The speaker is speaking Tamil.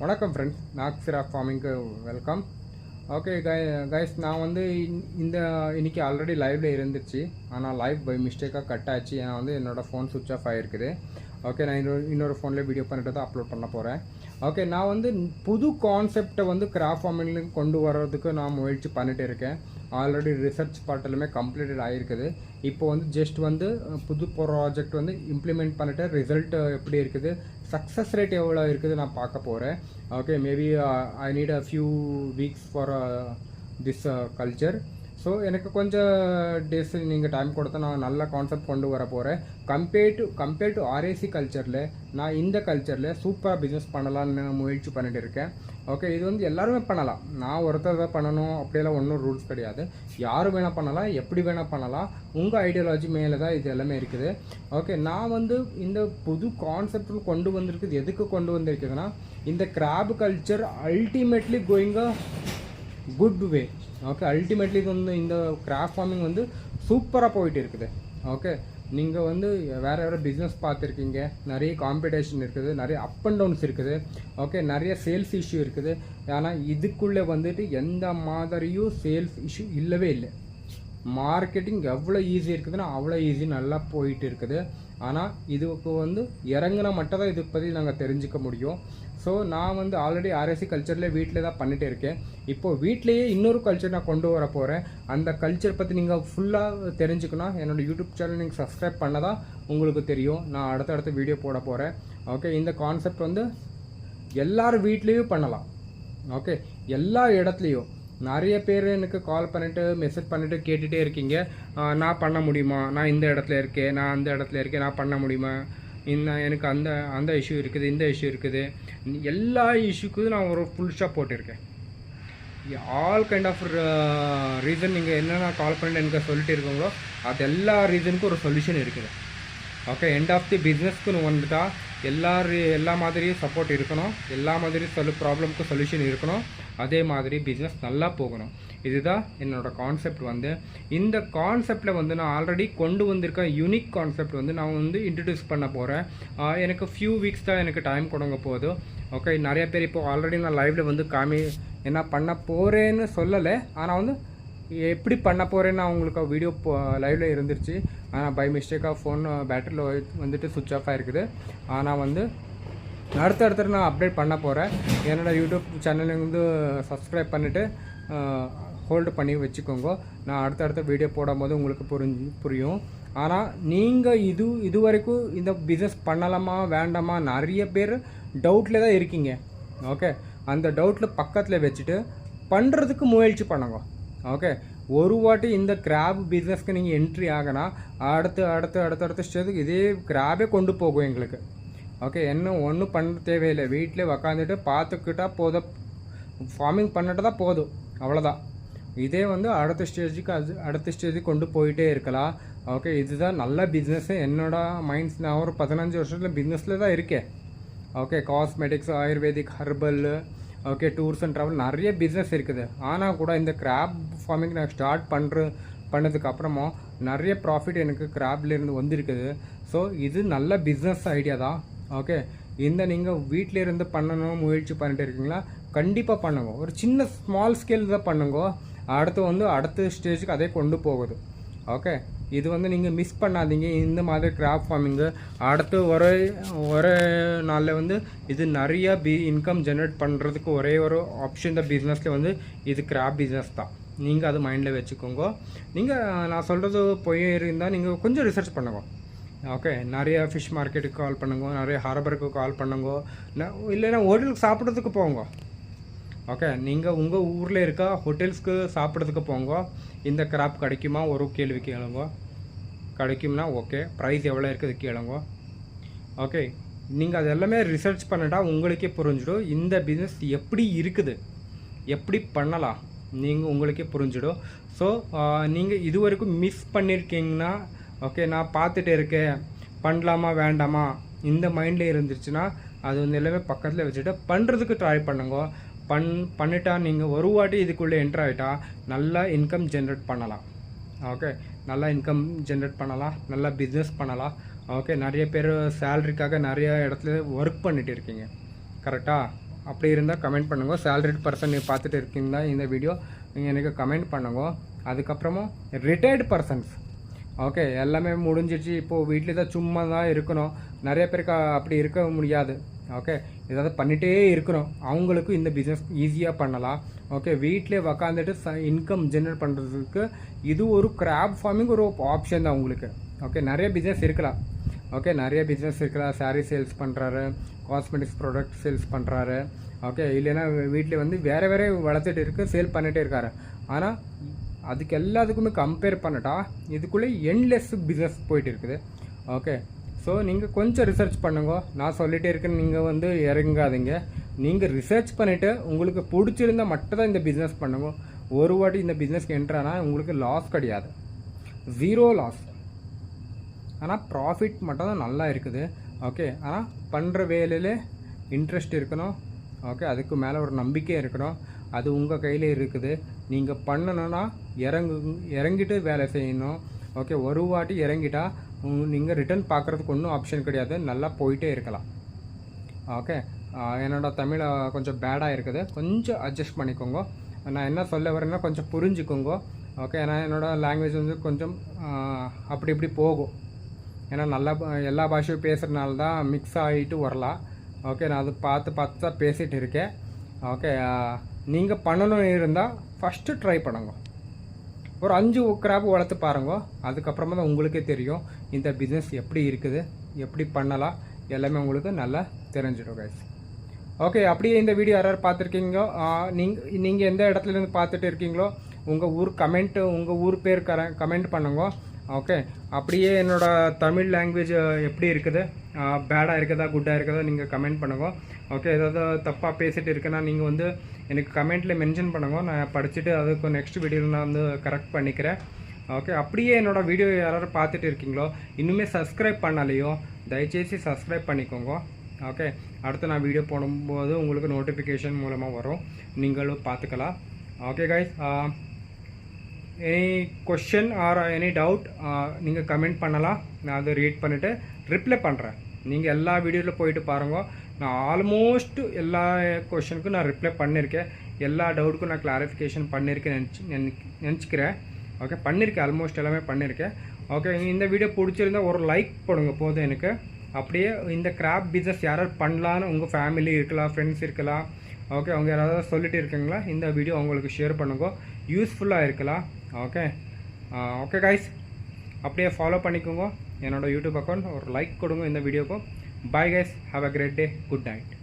வணக்கம் ஃப்ரெண்ட்ஸ், நாக்ஸிரா ஃபார்மிங்க்கு வெல்கம். ஓகே கைஸ், நான் வந்து இன்னைக்கு ஆல்ரெடி லைவ்ல இருந்துச்சு. ஆனால் லைவ் பை மிஸ்டேக்காக கட் ஆச்சு. ஏன்னா என்னோடய ஃபோன் சுவிட்ச் ஆஃப் ஆகிருக்குது. ஓகே, நான் இன்னொரு ஃபோனில் வீடியோ பண்ணிட்டு தான் அப்லோட் பண்ண போகிறேன். ஓகே, நான் புது கான்செப்டை கிராஃப்ட் ஃபார்மிங்லேருந்து கொண்டு வர்றதுக்கு நான் முயற்சி பண்ணிட்டு இருக்கேன். ஆல்ரெடி ரிசர்ச் பார்ட்டெல்லாமே கம்ப்ளீட்டட் ஆகிருக்குது. இப்போ ஜஸ்ட் புது ப்ராஜெக்ட் இம்ப்ளிமெண்ட் பண்ணிட்டு ரிசல்ட் எப்படி இருக்குது, சக்ஸஸ் ரேட் எவ்வளோ இருக்குது நான் பார்க்க போகிறேன். Okay, maybe I need a few weeks for this culture. So எனக்கு கொஞ்சம் டேஸ் நீங்கள் டைம் கொடுத்தா நான் நல்ல கான்செப்ட் கொண்டு வர போகிறேன். கம்பேர் டு ஆர்ஏசி கல்ச்சரில் நான் இந்த கல்ச்சரில் சூப்பராக பிஸ்னஸ் பண்ணலான்னு முயற்சி பண்ணிட்டு இருக்கேன். ஓகே, இது எல்லாருமே பண்ணலாம். நான் ஒருத்தர் தான் பண்ணணும் அப்படியெல்லாம் ஒன்றும் ரூல்ஸ் கிடையாது. யாரும் வேணால் பண்ணலாம், எப்படி வேணால் பண்ணலாம். உங்கள் ஐடியாலஜி மேலே தான் இது எல்லாமே இருக்குது. ஓகே, நான் இந்த புது கான்செப்ட் கொண்டு வந்திருக்குது. எதுக்கு கொண்டு வந்திருக்குதுன்னா, இந்த crop culture ultimately going a good way. Okay, ultimately இந்த கிராஃப்ட் ஃபார்மிங் சூப்பராக போயிட்டு இருக்குது. ஓகே, நீங்கள் வேறு பிஸ்னஸ் பார்த்துருக்கீங்க, நிறைய காம்படிஷன் இருக்குது, நிறைய அப் அண்ட் டவுன்ஸ் இருக்குது. ஓகே, நிறைய சேல்ஸ் இஷ்யூ இருக்குது. ஆனால் இதுக்குள்ளே எந்த மாதிரியும் சேல்ஸ் இஷ்யூ இல்லவே இல்லை. மார்க்கெட்டிங் எவ்வளோ ஈஸி இருக்குதுன்னா அவ்வளோ ஈஸி நல்லா போயிட்டு இருக்குது. ஆனால் இதுக்கு இறங்கினா மட்டும் தான் இதுக்கு பற்றி நாங்கள் தெரிஞ்சுக்க முடியும். ஸோ நான் ஆல்ரெடி ஆர்எஸ்சி கல்ச்சரில் வீட்டில் தான் பண்ணிகிட்டு இருக்கேன். இப்போது வீட்லேயே இன்னொரு கல்ச்சர் நான் கொண்டு வர போகிறேன். அந்த கல்ச்சர் பற்றி நீங்கள் ஃபுல்லாக தெரிஞ்சுக்கணும். என்னோடய யூடியூப் சேனல் நீங்கள் சப்ஸ்கிரைப் பண்ண தான் உங்களுக்கு தெரியும். நான் அடுத்தடுத்த வீடியோ போட போகிறேன். ஓகே, இந்த கான்செப்ட் எல்லார் வீட்லேயும் பண்ணலாம். ஓகே, எல்லா இடத்துலையும் நிறைய பேர் எனக்கு கால் பண்ணிவிட்டு மெசேஜ் பண்ணிவிட்டு கேட்டுகிட்டே இருக்கீங்க, நான் பண்ண முடியுமா, நான் இந்த இடத்துல இருக்கேன், நான் அந்த இடத்துல இருக்கேன், நான் பண்ண முடியுமா, எனக்கு அந்த இஷ்யூ இருக்குது, இந்த இஷ்யூ இருக்குது. எல்லா இஷ்யூக்கும் நான் ஒரு ஃபுல் ஸ்டாப் போட்டிருக்கேன். ஆல் கைண்ட் ஆஃப் ரீசன் நீங்கள் என்னென்ன கால் பண்ணிட்டு எனக்கு சொல்லிட்டு இருக்கீங்களோ அது எல்லா ரீசனுக்கும் ஒரு சொல்யூஷன் இருக்குது. ஓகே, எண்ட் ஆஃப் தி பிஸ்னஸ்க்குன்னு வந்துட்டால் எல்லா மாதிரியும் சப்போர்ட் இருக்கணும், எல்லா மாதிரி ப்ராப்ளமுக்கும் சொல்யூஷன் இருக்கணும். அதே மாதிரி பிஸ்னஸ் நல்லா போகணும். இதுதான் என்னோடய கான்செப்ட். இந்த கான்செப்டில் நான் ஆல்ரெடி கொண்டு வந்திருக்க யூனிக் கான்செப்ட் நான் இன்ட்ரடியூஸ் பண்ண போகிறேன். எனக்கு ஃபியூ வீக்ஸ் தான் எனக்கு டைம் கொடுங்க போதும். ஓகே, நிறைய பேர் இப்போ ஆல்ரெடி நான் லைவில் என்ன பண்ண போகிறேன்னு சொல்லலை. ஆனால் எப்படி பண்ண போகிறேன்னு அவங்களுக்கு வீடியோ லைவில் இருந்துருச்சு. ஆனால் பை மிஸ்டேக்காக ஃபோன் பேட்டரியில் சுவிட்ச் ஆஃப் ஆகிருக்குது. ஆனால் அடுத்தடுத்து நான் அப்டேட் பண்ண போகிறேன். என்னோடய யூடியூப் சேனலுக்கு சப்ஸ்கிரைப் பண்ணிவிட்டு ஹோல்டு பண்ணி வச்சுக்கோங்க. நான் அடுத்தடுத்த வீடியோ போடும்போது உங்களுக்கு புரியும். ஆனால் நீங்கள் இது வரைக்கும் இந்த பிஸ்னஸ் பண்ணலாமா வேண்டாமா நிறைய பேர் டவுட்டில் தான் இருக்கீங்க. ஓகே, அந்த டவுட்டில் பக்கத்தில் வச்சுட்டு பண்ணுறதுக்கு முயற்சி பண்ணுங்க. ஓகே, ஒரு வாட்டி இந்த கிராப் பிஸ்னஸ்க்கு நீங்கள் என்ட்ரி ஆகினா அடுத்த ஸ்டேஜுக்கு இதே கிராபே கொண்டு போகும் எங்களுக்கு. ஓகே, என்ன ஒன்றும் பண்ண தேவையில்லை. வீட்டிலே உக்காந்துட்டு பார்த்துக்கிட்டால் போதும், ஃபார்மிங் பண்ணிட்டு தான் போதும், அவ்வளோதான். இதே அடுத்த ஸ்டேஜுக்கு கொண்டு போயிட்டே இருக்கலாம். ஓகே, இதுதான் நல்ல பிஸ்னஸ்ஸு. மைண்ட்ஸ் நான் ஒரு 15 வருஷத்தில் பிஸ்னஸில் தான் இருக்கேன். Okay, cosmetics, ayurvedic, herbal, okay, tours and travel நிறைய பிஸ்னஸ் இருக்குது. ஆனால் கூட இந்த கிராப் ஃபார்மிங் நான் ஸ்டார்ட் பண்ணதுக்கப்புறமா நிறைய ப்ராஃபிட் எனக்கு கிராப்லேருந்து வந்திருக்குது. ஸோ இது நல்ல பிஸ்னஸ் ஐடியா தான். ஓகே, நீங்கள் வீட்டில் இருந்து பண்ணணும் முயற்சி பண்ணிட்டு இருக்கீங்களா, கண்டிப்பாக பண்ணுங்க. ஒரு சின்ன ஸ்மால் ஸ்கேல் தான் பண்ணுங்க. அடுத்த ஸ்டேஜுக்கு அதே கொண்டு போகுது. ஓகே, இது நீங்கள் மிஸ் பண்ணாதீங்க. இந்த மாதிரி கிராப் ஃபார்மிங்கு அடுத்து ஒரே நாளில் இது நிறையா இன்கம் ஜென்ரேட் பண்ணுறதுக்கு ஒரே ஒரு ஆப்ஷன் தான் பிஸ்னஸில் இது கிராப் பிஸ்னஸ் தான். நீங்கள் அது மைண்டில் வச்சுக்கோங்க. நான் சொல்கிறது போய் இருந்தால் நீங்கள் கொஞ்சம் ரிசர்ச் பண்ணுங்க. ஓகே, நிறைய ஃபிஷ் மார்க்கெட்டுக்கு கால் பண்ணுங்க, நிறைய ஹார்பருக்கு கால் பண்ணுங்க, இல்லைன்னா ஹோட்டலுக்கு சாப்பிட்றதுக்கு போங்க. ஓகே, நீங்கள் உங்கள் ஊரில் இருக்க ஹோட்டல்ஸ்க்கு சாப்பிட்றதுக்கு போங்க. இந்த கிராப் கிடைக்குமா ஒரு கேள்வி கேளுங்க. கிடைக்கும்னா ஓகே, ப்ரைஸ் எவ்வளோ இருக்குது கேளுங்க. ஓகே, நீங்கள் அது எல்லாமே ரிசர்ச் பண்ணிட்டா உங்களுக்கே புரிஞ்சிடும் இந்த பிஸ்னஸ் எப்படி இருக்குது, எப்படி பண்ணலாம் உங்களுக்கே புரிஞ்சிடும். ஸோ நீங்கள் இது வரைக்கும் மிஸ் பண்ணியிருக்கீங்கன்னா, ஓகே, நான் பார்த்துட்டு இருக்கேன், பண்ணலாமா வேண்டாமா இந்த மைண்டில் இருந்துச்சுன்னா அது எல்லாமே பக்கத்தில் வச்சுட்டு பண்ணுறதுக்கு ட்ரை பண்ணுங்க. பண்ணிட்டா நீங்கள் ஒரு வாட்டி இதுக்குள்ளே என்ட்ரு ஆகிட்டா நல்லா இன்கம் ஜென்ரேட் பண்ணலாம். ஓகே, நல்லா இன்கம் ஜென்ரேட் பண்ணலாம், நல்லா பிஸ்னஸ் பண்ணலாம். ஓகே, நிறைய பேர் சேலரிக்காக நிறைய இடத்துல ஒர்க் பண்ணிட்டு இருக்கீங்க, கரெக்டாக? அப்படி இருந்தால் கமெண்ட் பண்ணுங்க. சேலரிட் பர்சன் நீங்கள் பார்த்துட்டு இருக்கீங்களா இந்த வீடியோ, நீங்கள் எனக்கு கமெண்ட் பண்ணுங்க. அதுக்கப்புறமா ரிட்டையர்டு பர்சன்ஸ், ஓகே, எல்லாமே முடிஞ்சிடுச்சு, இப்போது வீட்டில் தான் சும்மா தான் இருக்கணும், நிறைய பேருக்கு அப்படி இருக்க முடியாது, ஓகே, ஏதாவது பண்ணிகிட்டே இருக்கணும், அவங்களுக்கு இந்த பிஸ்னஸ் ஈஸியாக பண்ணலாம். ஓகே, வீட்டிலே உக்காந்துட்டு இன்கம் ஜென்ரேட் பண்ணுறதுக்கு இது ஒரு கிராப் ஃபார்மிங் ஒரு ஆப்ஷன் தான் உங்களுக்கு. ஓகே, நிறைய பிஸ்னஸ் இருக்கலாம். ஓகே, நிறைய பிஸ்னஸ் இருக்கலாம். சாரீ சேல்ஸ் பண்ணுறாரு, காஸ்மெட்டிக்ஸ் ப்ராடக்ட் சேல்ஸ் பண்ணுறாரு. ஓகே, இல்லைன்னா வீட்டில் வந்து வேறு வேறு வளர்த்துட்டு இருக்குது, சேல் பண்ணிகிட்டே இருக்காரு. ஆனால் அதுக்கு எல்லாத்துக்குமே கம்பேர் பண்ணிட்டா இதுக்குள்ளே எண்ட்லெஸ் பிஸ்னஸ் போயிட்டு இருக்குது. ஓகே, ஸோ நீங்கள் கொஞ்சம் ரிசர்ச் பண்ணுங்க. நான் சொல்லிகிட்டே இருக்கேன்னு நீங்கள் வந்து இறங்காதீங்க. நீங்கள் ரிசர்ச் பண்ணிவிட்டு உங்களுக்கு பிடிச்சிருந்தால் மட்டும் தான் இந்த பிஸ்னஸ் பண்ணுங்க. ஒரு வாட்டி இந்த பிஸ்னஸ்க்கு என்ட்ரானா உங்களுக்கு லாஸ் கிடையாது, 0 லாஸ். ஆனால் ப்ராஃபிட் மட்டும் தான் நல்லா இருக்குது. ஓகே, ஆனால் பண்ணுற வேலையில் இன்ட்ரெஸ்ட் இருக்கணும். ஓகே, அதுக்கு மேலே ஒரு நம்பிக்கை இருக்கணும். அது உங்கள் கையில் இருக்குது. நீங்கள் பண்ணணுன்னா இறங்கிட்டு வேலை செய்யணும். ஓகே, ஒரு வாட்டி இறங்கிட்டா நீங்கள் ரிட்டர்ன் பார்க்குறதுக்கு ஒன்றும் ஆப்ஷன் கிடையாது, நல்லா போயிட்டே இருக்கலாம். ஓகே, என்னோட தமிழ் கொஞ்சம் பேடாக இருக்குது, கொஞ்சம் அட்ஜஸ்ட் பண்ணிக்கோங்க. நான் என்ன சொல்ல வரேன்னா கொஞ்சம் புரிஞ்சுக்கோங்க. ஓகே, ஏன்னா என்னோடய லாங்குவேஜ் வந்து கொஞ்சம் அப்படி இப்படி போகும். ஏன்னா நல்லா எல்லா பாஷையும் பேசுகிறதுனால தான் மிக்ஸ் ஆகிட்டு வரலாம். ஓகே, நான் அது பார்த்து தான் பேசிகிட்டு இருக்கேன். ஓகே, நீங்கள் பண்ணணும்னு இருந்தால் ஃபஸ்ட்டு ட்ரை பண்ணுங்க. ஒரு 5 கிராப் வளர்த்து பாருங்க. அதுக்கப்புறமா தான் உங்களுக்கே தெரியும் இந்த பிஸ்னஸ் எப்படி இருக்குது, எப்படி பண்ணலாம், எல்லாமே உங்களுக்கு நல்லா தெரிஞ்சிடும் கைஸ். ஓகே, அப்படியே இந்த வீடியோ யாராவது பார்த்துருக்கீங்களோ, நீங்கள் எந்த இடத்துலேருந்து பார்த்துட்டு இருக்கீங்களோ உங்கள் ஊர் கமெண்ட், உங்கள் ஊர் பேர் கமெண்ட் பண்ணுங்க. ஓகே, அப்படியே என்னோடய தமிழ் லாங்குவேஜ் எப்படி இருக்குது, பேடாக இருக்குதா குட்டாக இருக்குதா நீங்கள் கமெண்ட் பண்ணுங்க. ஓகே, ஏதாவது தப்பாக பேசிகிட்டு இருக்குன்னா நீங்கள் வந்து எனக்கு கமெண்ட்டில் மென்ஷன் பண்ணுங்க. நான் படிச்சுட்டு அதுக்கு நெக்ஸ்ட் வீடியோவில் நான் வந்து கரெக்ட் பண்ணிக்கிறேன். ஓகே, அப்படியே என்னோடய வீடியோ யாராவது பார்த்துட்டு இருக்கீங்களோ இன்னுமே சப்ஸ்கிரைப் பண்ணலையோ தயவுசெய்து சப்ஸ்கிரைப் பண்ணிக்கோங்க. ஓகே, அடுத்து நான் வீடியோ போடும்போது உங்களுக்கு நோட்டிஃபிகேஷன் மூலமாக வரும், நீங்களும் பார்த்துக்கலாம். Okay guys, any question or any doubt நீங்கள் கமெண்ட் பண்ணலாம். நான் அதை ரீட் பண்ணிவிட்டு ரிப்ளை பண்ணுறேன். நீங்கள் எல்லா வீடியோவில் போயிட்டு பாருங்கள். நான் ஆல்மோஸ்ட் எல்லா கொஷனுக்கும் நான் ரிப்ளை பண்ணியிருக்கேன், எல்லா டவுட்டுக்கும் நான் கிளாரிஃபிகேஷன் பண்ணியிருக்கேன் நினச்சிக்கிறேன். ஓகே, பண்ணியிருக்கேன், ஆல்மோஸ்ட் எல்லாமே பண்ணியிருக்கேன். ஓகே, இந்த வீடியோ பிடிச்சிருந்தால் ஒரு லைக் போடுங்க போதும் எனக்கு. அப்படியே இந்த கிராப் பிஸ்னஸ் யாராவது பண்ணலான்னு உங்கள் ஃபேமிலி இருக்கலாம், ஃப்ரெண்ட்ஸ் இருக்கலாம். ஓகே, அவங்க யாராவது சொல்லிட்டு இருக்கீங்களா, இந்த வீடியோ அவங்களுக்கு ஷேர் பண்ணுங்க, யூஸ்ஃபுல்லாக இருக்கலாம். ஓகே, ஓகே கைஸ், அப்படியே ஃபாலோ பண்ணிக்கோங்க என்னோடய யூடியூப் அக்கௌண்ட். ஒரு லைக் கொடுங்க இந்த வீடியோக்கு. Bye guys, have a great day, good night.